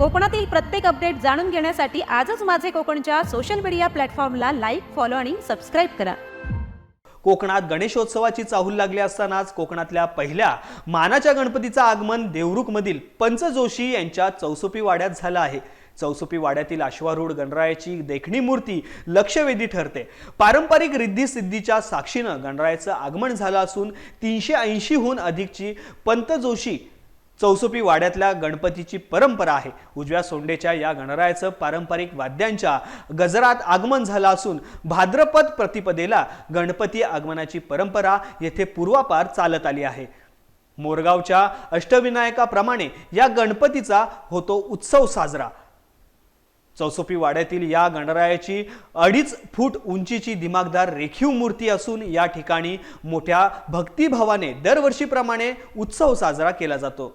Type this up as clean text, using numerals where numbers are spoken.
कोकणातील प्रत्येक अपडेट जाणून घेण्यासाठी आजच माझे कोकणच्या सोशल मीडिया प्लॅटफॉर्मला लाईक, फॉलो आणि सबस्क्राईब करा। कोकणात गणेशोत्सवाची चाहूल लागली असतानाच कोकणातल्या पहिल्या मानाच्या गणपतीचं आगमन देवरुखमधील पंच जोशी यांच्या चौसुपी वाड्यात झालं आहे। चौसुपी वाड्यातील अश्वारूढ गणरायाची देखणी मूर्ती लक्षवेधी ठरते। पारंपरिक रिद्धी सिद्धीच्या साक्षीनं गणरायाचं आगमन झालं असून 380 हून अधिकची पंत जोशी चौसुपी वाड्यातल्या गणपतीची परंपरा आहे। उजव्या सोंडेच्या या गणरायाचं पारंपरिक वाद्यांच्या गजरात आगमन झालं असून भाद्रपद प्रतिपदेला गणपती आगमनाची परंपरा येथे पूर्वापार चालत आली आहे। मोरगावच्या अष्टविनायकाप्रमाणे या गणपतीचा होतो उत्सव साजरा। चौसुपी वाड्यातील या गणरायाची 2.5 फूट उंचीची दिमागदार रेखीव मूर्ती असून या ठिकाणी मोठ्या भक्तिभावाने दरवर्षीप्रमाणे उत्सव साजरा केला जातो।